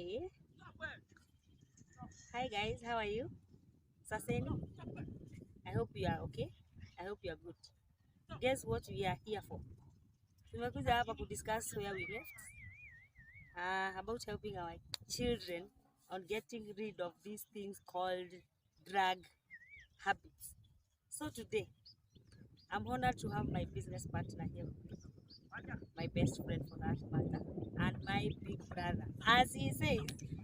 Hi. Hi guys, how are you? Saseni? I hope you are okay. I hope you are good. Guess what we are here for? Tumekuja hapa kudiscuss where we left. About helping our children on getting rid of these things called drug habits. So today, I'm honored to have my business partner here, my best friend for that matter, and my big brother, as he says,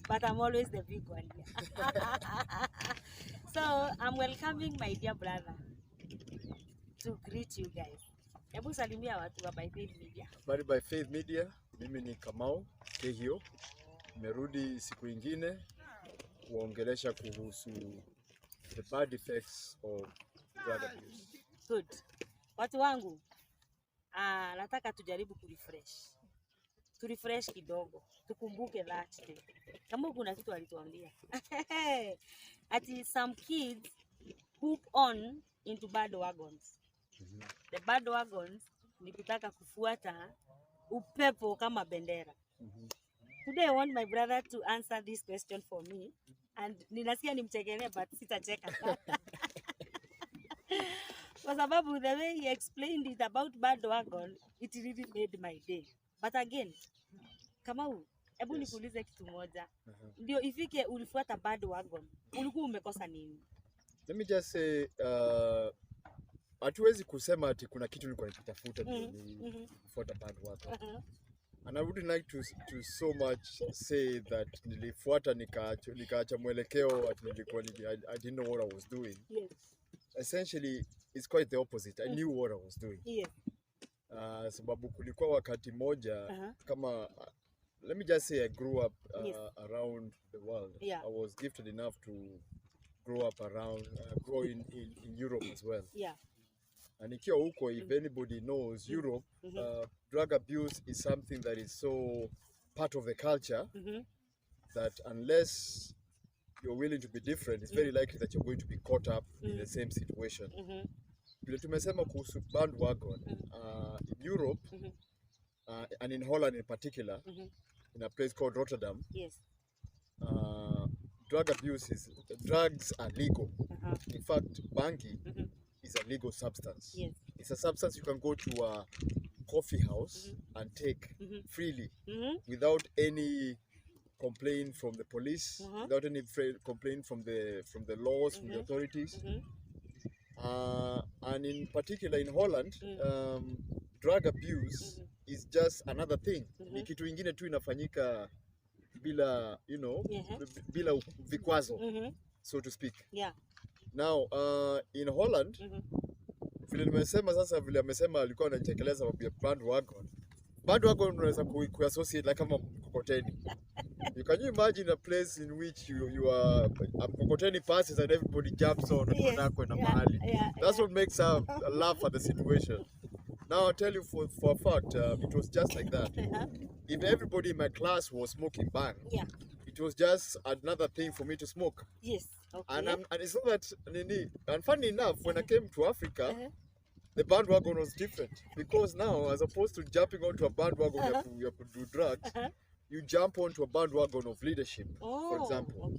but I'm always the big one here. So I'm welcoming my dear brother to greet you guys. Hebu salimia watu wa By Faith Media. Habari By Faith Media, mimi ni Kamau Kehio. Nimerudi siku ingine kuongelesha kuhusu the bad effects of drug abuse. Good. Watu wangu, nataka tujaribu turefresh kidogo, tukumbuke that day. Kama kuna kitu alituambia ati some kids hook on into bad wagons. The bad wagons ni kutaka kufuata upepo kama bendera. Today I want my brother to answer this question for me, and ninasikia nimchekelee but sitacheka. Kwa sababu the way he explained it about bad wagon, it really made my day. But again, Kamau, hebu nikuulize kitu moja. Ndio ifike ulifuata bad wagon, ulikuwa umekosa nini? Let me just say, hatuwezi kusema ati kuna kitu nilikuwa nikitafuta kufuata bad wagon. And I wouldn't like to so much say that nilifuata nikaacha mwelekeo ati nilikuwa I didn't know what I was doing. Yes. Essentially, it's quite the opposite. I knew what I was doing. Yes. Sababu kulikuwa wakati moja kama let me just say I grew up around the world. Yeah. I was gifted enough to grow up around grow in Europe as well. Yeah. And ikiwa huko, if anybody knows Europe, drug abuse is something that is so part of the culture that unless you're willing to be different, it's very likely that you're going to be caught up in the same situation. Vile tumesema kuhusu bandwagon, in Europe, and in Holland in particular, in a place called Rotterdam, Yes. Drugs are legal. In fact, bangi is a legal substance. Yes. It's a substance you can go to a coffee house and take freely without any complaint from the police, without any complaint from the laws, from the authorities. And in particular in Holland, drug abuse is just another thing. Ni kitu ingine tu inafanyika bila, bila vikwazo, so to speak. Yeah. Now, in Holland, vile nimesema sasa, vile amesema alikuwa anachekeleza sababu ya bandwagon. Bandwagon unaweza kuassociate like kama mkokoteni. Can you imagine a place in which you are a mkokoteni passes and everybody jumps on and mahali? That's what makes her laugh at the situation. Now I'll tell you for a fact, it was just like that. If everybody in my class was smoking bang, it was just another thing for me to smoke. Yes. Okay. And it's not that, and funny enough, when I came to Africa, the bandwagon was different, because now, as opposed to jumping onto a bandwagon you have to do drugs, you jump onto a bandwagon of leadership. For example,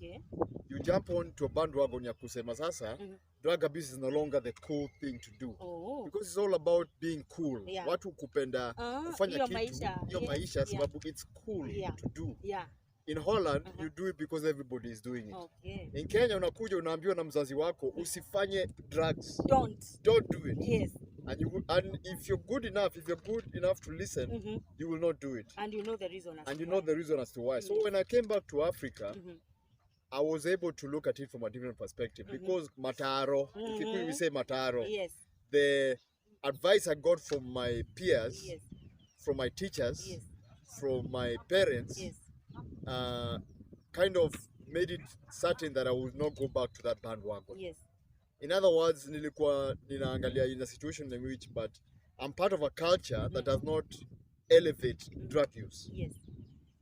you jump onto a bandwagon ya kusema sasa, drug abuse is no longer the cool thing to do, because it's all about being cool. Watu kupenda kufanya kitu hiyo maisha sababu it's cool to do. In Holland, you do it because everybody is doing it. In Kenya, unakuja unaambiwa na mzazi wako usifanye drugs. Don't do it. Yes. And if you're good enough to listen, you will not do it. And you know the reason as to why. And you know the reason as to why. So when I came back to Africa, I was able to look at it from a different perspective, because mataro, we say mataro. Yes. The advice I got from my peers, from my teachers, from my parents, kind of made it certain that I would not go back to that bandwagon. Yes. In other words, nilikuwa ninaangalia in a situation in which, but I'm part of a culture that does not elevate drug use. Yes.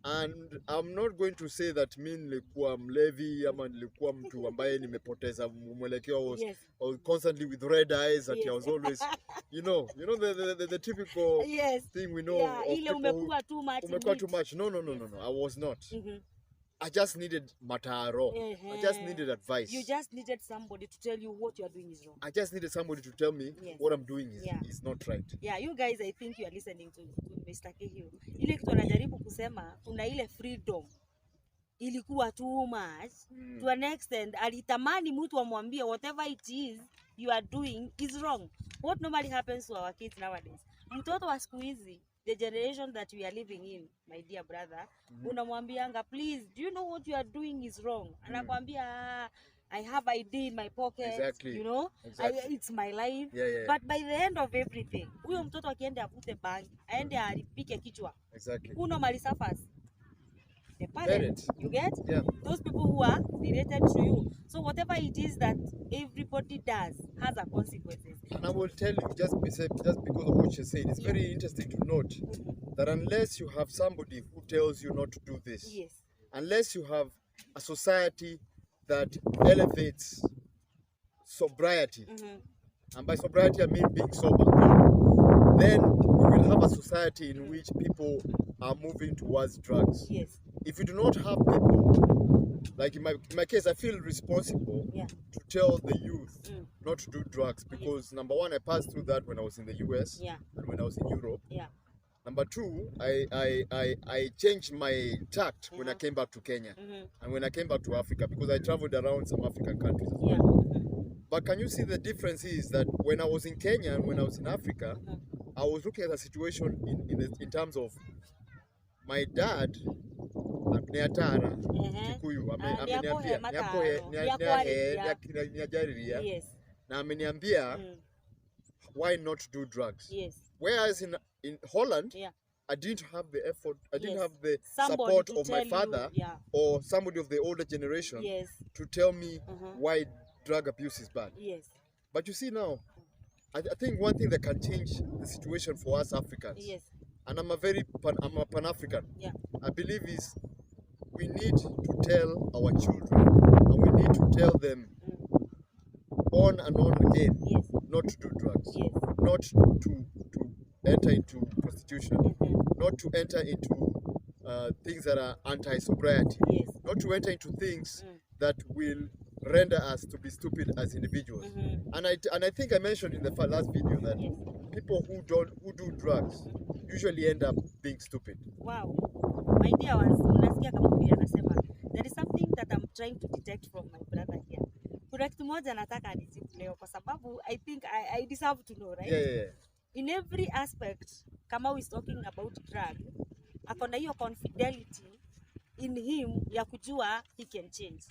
And I'm not going to say that mi nilikuwa mlevi ama nilikuwa mtu ambaye nimepoteza mwelekeo. I was constantly with red eyes, that I was always, the typical thing we know of ile people umekuwa too much. Umekuwa too much. No, I was not. I just needed mataro. I just needed advice. You just needed somebody to tell you what you are doing is wrong. I just needed somebody to tell me what I'm doing is not right. Yeah, you guys, I think you are listening to Mr. Kehiu. Ile kitu anajaribu kusema, kuna ile freedom ilikuwa too much to an extent alitamani mtu amwambie whatever it is you are doing is wrong. What normally happens to our kids nowadays, mtoto wa siku hizi, the generation that we are living in, my dear brother, unamwambianga please, do you know what you are doing is wrong? Anakwambia I have ID in my pocket, you know, it's my life. But by the end of everything, huyo mtoto akiende avute bangi, aende alipike kichwa. Who normally suffers? The parents. You get? Those people who are related to you. So whatever it is that everybody does has a consequences. And I will tell you, just because of what you said, it's very interesting to note that unless you have somebody who tells you not to do this, unless you have a society that elevates sobriety, and by sobriety I mean being sober, then we will have a society in which people are moving towards drugs. If you do not have people, like in my case, I feel responsible to tell the youth not to do drugs because number one, I passed through that when I was in the US and when I was in Europe. Number two, I changed my tact when I came back to Kenya and when I came back to Africa because I traveled around some African countries as well. But can you see the difference is that when I was in Kenya and when I was in Africa, I was looking at the situation in terms of my dad Neatara Kikuyu ameniambia na ameniambia why not do drugs. Whereas in Holland I didn't have the effort, I didn't have the support of my father or somebody of the older generation to tell me why drug abuse is bad. But you see now, I think one thing that can change the situation for us Africans, and I'm a Pan-African, I believe is we need to tell our children and we need to tell them on and on again not to do drugs, not to enter into prostitution, not to enter into things that are anti-sobriety, not to enter into things that will render us to be stupid as individuals. And I think I mentioned in the last video that people who do drugs usually end up being stupid. Wow. My dear ones, unasikia kama vile anasema, there is something that I'm trying to detect from my brother here. Kuna kitu moja nataka anijibu leo kwa sababu I think I deserve to know, right? In every aspect, kama we talking about drug, akona hiyo confidentiality in him ya kujua he can change.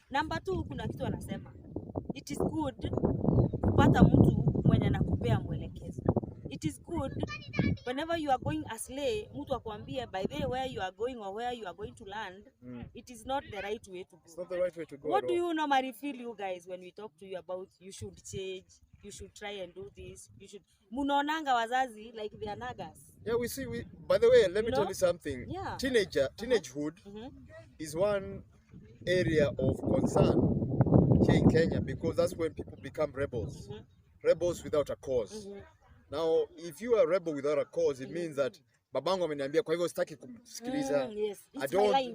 Number 2, kuna kitu anasema, it is good kupata mtu mwenye anakupea mwelekezo. It is good whenever you are going astray, mtu akwambie by the way where you are going or where you are going to land, it is not the right way to go. It's not the right way to go. What do you normally feel, you guys, when we talk to you about you should change, you should try and do this, you should munaonanga wazazi like they are nagas? We see, by the way, let me tell you something. Teenagehood is one area of concern here in Kenya because that's when people become rebels. Rebels without a cause. Now, if you are a rebel without a cause, it means that babangu ameniambia kwa hivyo sitaki kusikiliza.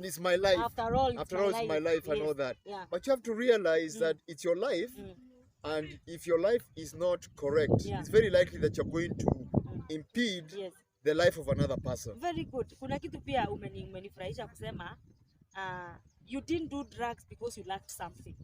It's my life. After all, it's my life and all that. But you have to realize that it's your life, and if your life is not correct, it's very likely that you're going to impede the life of another person. Very good. Kuna kitu pia umenifurahisha kusema, you didn't do drugs because you lacked something.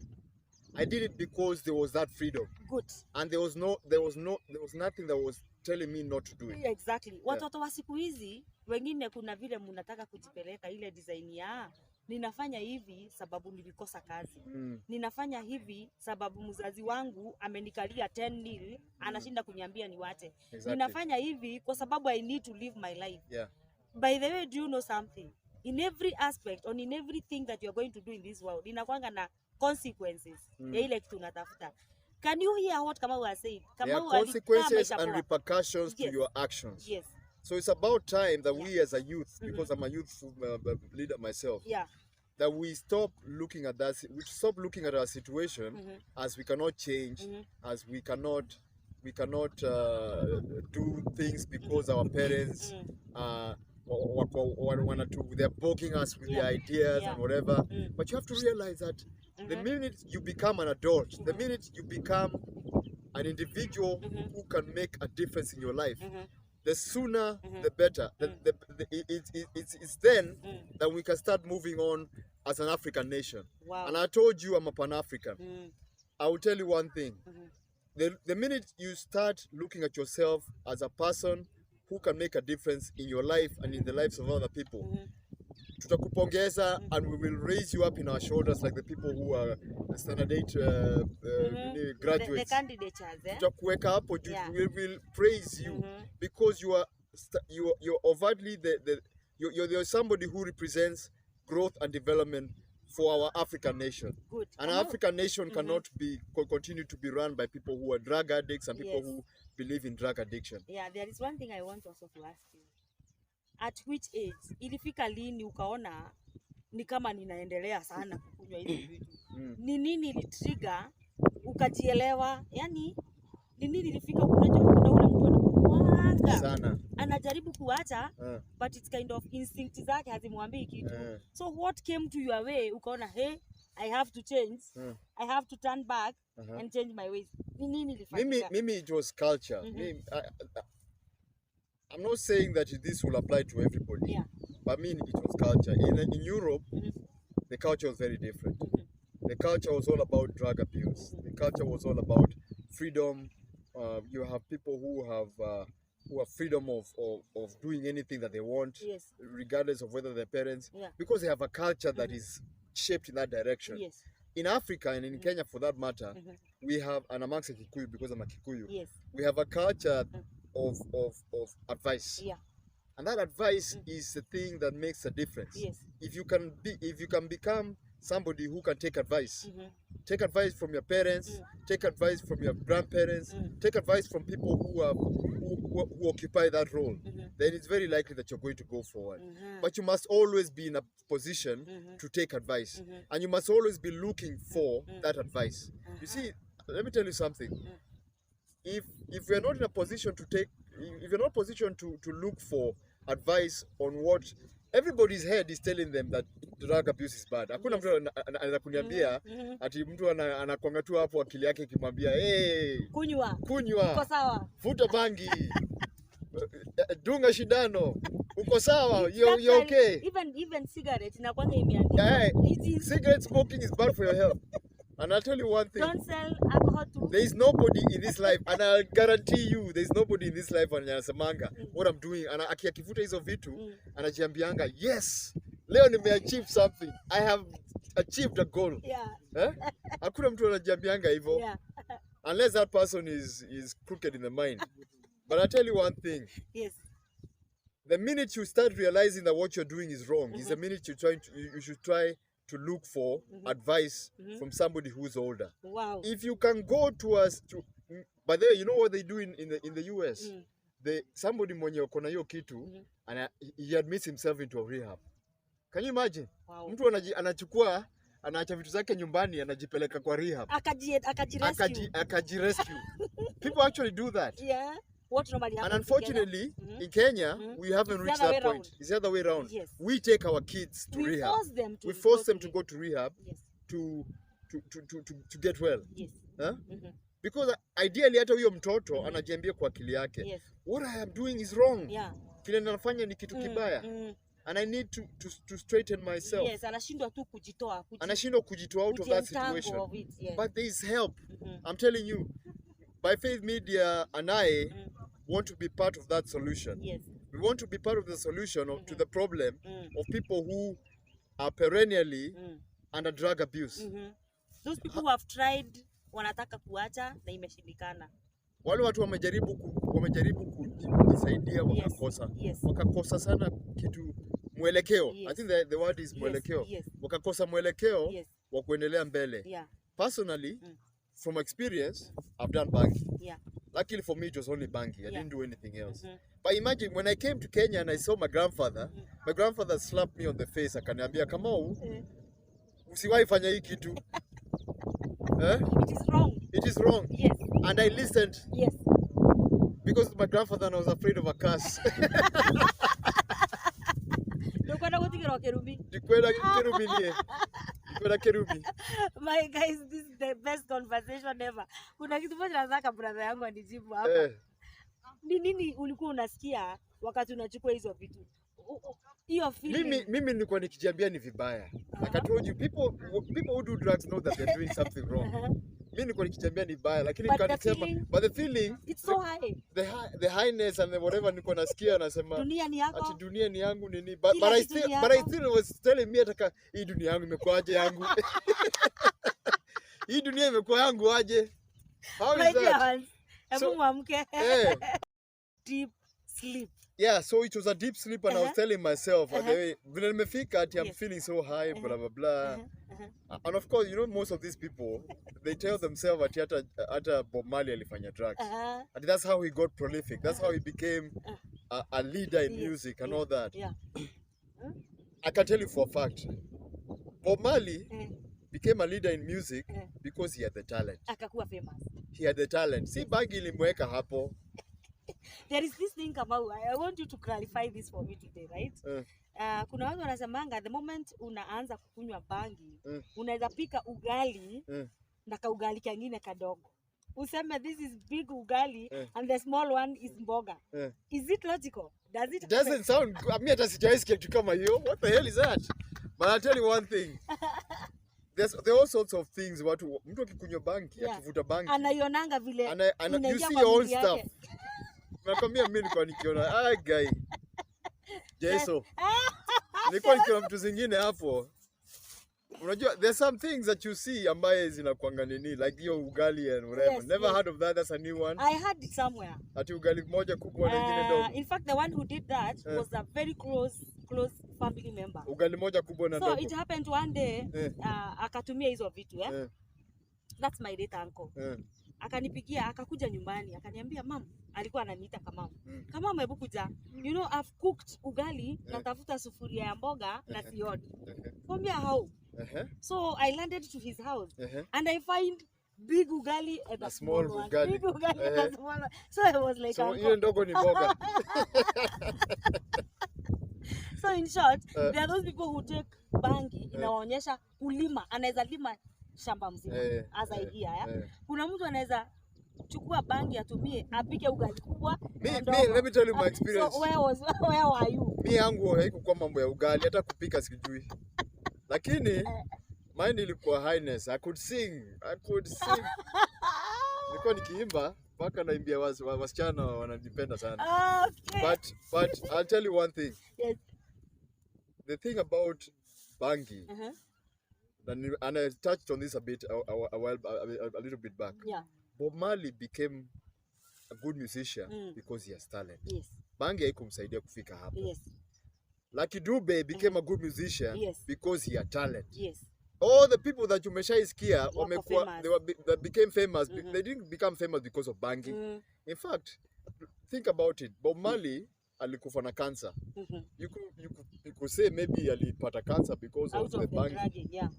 I did it because there was that freedom. Good. And there was nothing that was telling me not to do it. Exactly. Watoto wa siku hizi wengine kuna vile mnataka kujipeleka ile design ya ninafanya hivi sababu nilikosa kazi. Ninafanya hivi sababu mzazi wangu amenikalia 10 nil anashinda kuniambia niwache. Ninafanya hivi kwa sababu I need to live my life. By the way, do you know something? In every aspect or in everything that you are going to do in this world, inakwanga na consequences ya ile kitu unatafuta. Can you hear what Kamau has said? There are consequences and repercussions to your actions. So it's about time that we as a youth, because I'm a youth leader myself, that we stop looking at that. We stop looking at our situation as we cannot change, as we cannot do things because our parents they're poking us with their ideas and whatever. But you have to realize that the minute you become an adult, the minute you become an individual who can make a difference in your life, the sooner the better. It's then that we can start moving on as an African nation. Wow. And I told you I'm a Pan-African. I will tell you one thing. The minute you start looking at yourself as a person who can make a difference in your life and in the lives of other people, tutakupongeza, and we will raise you up in our shoulders like the people who are standard 8 graduates. The candidatures, Tutakuweka hapo juu. We will praise you because you're overtly you're somebody who represents growth and development for our African nation. Good. An African nation cannot continue to be run by people who are drug addicts and people who believe in drug addiction. Yeah, there is one thing I want also to ask you. At which age ilifika lini ukaona ni kama ninaendelea sana kukunywa hizi vitu? Ni nini ilitrigger ukajielewa? Yani ni nini ilifika, unajua kuna ule mtu anakuanga sana anajaribu kuacha but it's kind of instinct zake hazimwambii kitu. So what came to your way ukaona hey, I have to change, I have to turn back and change my ways? Ni nini ilifanyika? Mimi it was culture. I'm not saying that this will apply to everybody, but I mean it was culture. In Europe, the culture was very different. The culture was all about drug abuse. The culture was all about freedom. You have people who have freedom of doing anything that they want, regardless of whether their parents, because they have a culture that is shaped in that direction. In Africa and in Kenya, for that matter, we have, and amongst Kikuyu, because I'm a Kikuyu, we have a culture of advice, and that advice is the thing that makes a difference. If you can become somebody who can take advice from your parents, take advice from your grandparents, take advice from people who occupy that role, then it's very likely that you're going to go forward. But you must always be in a position to take advice, and you must always be looking for that advice. You see, let me tell you something. If you're not in a position to take, if you're not in a position to look for advice on what everybody's head is telling them that drug abuse is bad. Hakuna mtu anaweza kuniambia ati mtu anakwanga tu hapo akili yake ikimwambia kunywa, uko sawa, vuta bangi, dunga shindano, uko sawa, you're okay. Even cigarette inakwanga imeandikwa. Cigarette smoking is bad for your health. And I'll tell you one thing. Don't sell alcohol to. There is nobody in this life, and I'll guarantee you, there is nobody in this life anasemanga what I'm doing. Ana akikivuta hizo vitu, anajiambianga, yes, leo nimeachieve something. I have achieved a goal. Hakuna mtu anajiambianga hivyo. Unless that person is crooked in the mind. But I'll tell you one thing. The minute you start realizing that what you're doing is wrong, is the minute you should try to look for advice from somebody who's older. Wow. If you can go to us but there, you know what they do in the US? Somebody mwenye kona hiyo kitu and he admits himself into a rehab. Can you imagine? Wow. Mtu anachukua, anaacha vitu zake nyumbani, anajipeleka kwa rehab. Akajirescue. People actually do that. What normally happens. And unfortunately, in Kenya, we haven't reached that point. It's the other way around. We take our kids to rehab. We force them to go to rehab to get well. Because ideally hata huyo mtoto anajiambia kwa akili yake, what I am doing is wrong. Kile ninafanya ni kitu kibaya. And I need to straighten myself. Anashindwa tu kujitoa. Anashindwa kujitoa out of that situation. But there is help. I'm telling you. By Faith Media and I want to be part of that solution. We want to be part of the solution to the problem of people who are perennially under drug abuse. Those people who have tried, wanataka kuacha na imeshindikana. Wale watu wamejaribu kujisaidia wakakosa. Wakakosa sana kitu mwelekeo. I think the word is mwelekeo. Wakakosa mwelekeo wa kuendelea mbele. Personally, from experience, I've done banking. Luckily for me, it was only banking. I didn't do anything else. But imagine when I came to Kenya and I saw my grandfather slapped me on the face. Akaniambia, Kamau, usiwahi fanya hii kitu. It is wrong. It is wrong. And I listened. Because my grandfather, and I was afraid of a curse. Vumilie. Niko na kerubi. My guys, this is the best conversation ever. Kuna kitu moja nataka brother yangu anijibu hapa. Ni nini ulikuwa unasikia wakati unachukua hizo vitu? Hiyo feeling. Mimi nilikuwa nikijiambia ni vibaya. Like I told you, people who do drugs know that they're doing something wrong. Mimi nilikuwa nikijiambia ni baya, lakini nikasema but the feeling, it's so high. The highness and the whatever nilikuwa nasikia nasema dunia ni yako. Ati dunia ni yangu nini? But I still was telling me ataka hii dunia yangu imekuaje yangu. Hii dunia imekuwa yangu aje? How is that? So, deep sleep. Yeah, so it was a deep sleep and I was telling myself, when nimefika ati I'm feeling so high, blah, blah, blah. And of course, you know, most of these people, they tell themselves ati hata Bob Marley alifanya drugs. And that's how he got prolific. That's how he became a leader in music and all that. Yeah. I can tell you for a fact, Bob Marley became a leader in music because he had the talent. Akakuwa famous. He had the talent. Si bangi ilimweka hapo. There is this thing about, I want you to clarify this for me today, right? Kuna watu wanasemanga the moment unaanza kukunywa bangi, unaweza pika ugali na kaugali kingine kadogo. Useme this is big ugali and the small one is mboga. Is it logical? Does it? Doesn't sound. Mimi hata sijaisikia kitu kama hiyo. What the hell is that? But I'll tell you one thing. There are all sorts of things watu mtu akikunywa bangi, akivuta bangi. Anaionanga vile. You see your own stuff. Nakwambia mimi nilikuwa nikiona guy Jeso nilikuwa nikiona mtu zingine hapo. Unajua there's some things that you see ambaye zinakuanga nini like hiyo ugali and whatever. Never heard of that. That's a new one. I heard it somewhere. Ati ugali moja kubwa na nyingine ndogo. In fact the one who did that was a very close family member. Ugali moja kubwa na ndogo. So it happened one day akatumia hizo vitu That's my late uncle. Akanipigia akakuja nyumbani akaniambia mam, alikuwa ananiita kama kama hebu kuja, you know I've cooked ugali na tafuta sufuria ya mboga na sioni. Kwambia how? So I landed to his house and I find big ugali and a small ugali. Big ugali and a small one. So I was like, so hiyo ndogo ni mboga. So in short, there are those people who take bangi inaonyesha kulima, anaweza lima shamba mzima as I hear. Kuna mtu anaweza chukua bangi atumie apike ugali kubwa. Let me tell you my experience. So where were you? Mimi yangu haikuwa mambo ya ugali, hata kupika sikijui. Lakini mine ilikuwa highness. I could sing. Nilikuwa nikiimba mpaka naimbia wasichana wananipenda sana. Okay. But I'll tell you one thing. Yes. The thing about bangi, and I touched on this a little bit back. Yeah. Bob Marley became a good musician because he has talent. Yes. Bangi haikumsaidia kufika hapo. Yes. Lucky Dube became a good musician because he had talent. Yes. All the people that you meshaisikia they became famous. They didn't become famous because of bangi. In fact, think about it. Bob Marley alikufa na cancer. You could say maybe alipata cancer because of the bangi. Dragging, yeah.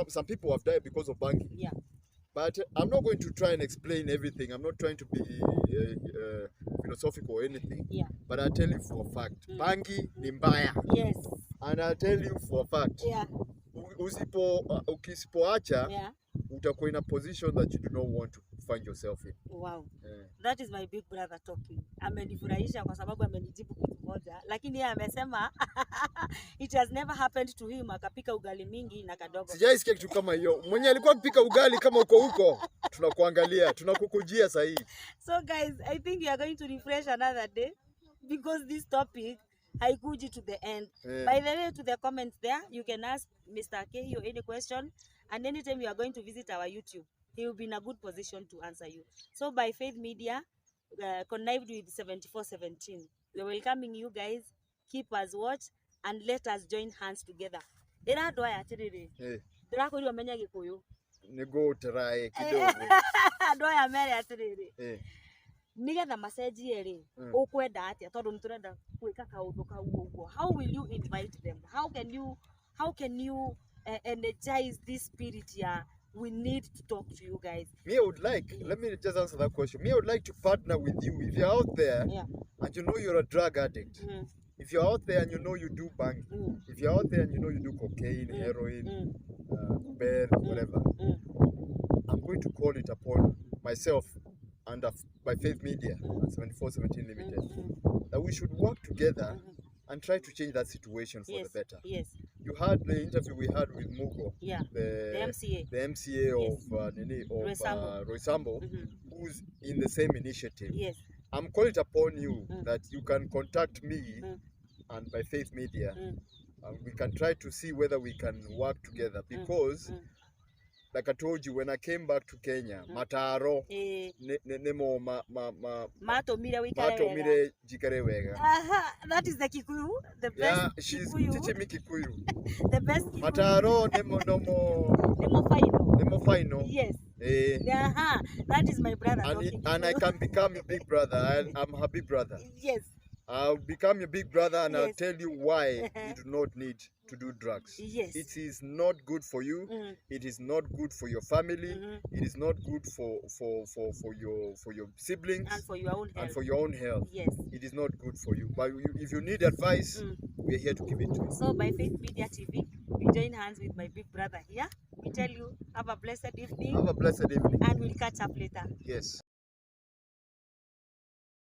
Some people have died because of bangi. Yeah. But I'm not going to try and explain everything. I'm not trying to be philosophical or anything. Yeah. But I'll tell you for a fact. Bangi ni mbaya. Yes. And I'll tell you for a fact. Yeah. Ukisipoacha, utakuwa in a position that you do not want to find yourself in. Wow. That is my big brother talking. Amenifurahisha kwa sababu amenijibu kitu moja, lakini yeye amesema it has never happened to him akapika ugali mingi na kadogo. Sijaisikia kitu kama hiyo. Mwenye alikuwa akipika ugali kama huko tunakuangalia, tunakukujia sahi. So guys, I think we are going to refresh another day because this topic haikuji to the end. By the way, to the comments there, you can ask Mr. Kehi any question, and anytime you are going to visit our YouTube, he will be in a good position to answer you. So by Faith Media, connived with 7417, we are welcoming you guys. Keep us watch and let us join hands together. Dira doa ya tiriri. Dira ko menya gikuyu. Nego try kidogo. Doa ya mere ya tiriri. Nigetha maseji eri ukwenda atia tondu niturenda gwika kaundu kau uguo. How will you invite them? How can you energize this spirit here? We need to talk to you guys. Me, I would like, let me just answer that question. Me, I would like to partner with you. If you're out there and you know you're a drug addict, If you're out there and you know you do bang, if you're out there and you know you do cocaine, heroin, bed, whatever, I'm going to call it upon myself and by Faith Media, 7417 Limited, that we should work together and try to change that situation for the better. Yes. You had the interview we had with Mugo, Yeah. the MCA Yes. of Roysambo, who's in the same initiative. Yes. I'm calling it upon you that you can contact me and by Faith Media, and we can try to see whether we can work together, because like I told you, when I came back to Kenya, Mataro nemo matomire jikarewega. That is the Kikuyu, the best. Yeah, she's teaching me Kikuyu. The best Kikuyu. Mataro nemo final. Yes. That is my brother. And I can become your big brother. I'm her big brother. Yes. I'll become your big brother, and I'll tell you why you do not need to do drugs. Yes. It is not good for you. It is not good for your family. It is not good for your siblings and for your own health. And for your own health. Yes. It is not good for you. But if you need advice, we're here to give it to you. So by Faith Media TV, we join hands with my big brother here. We tell you, have a blessed evening. Have a blessed evening. And we'll catch up later. Yes.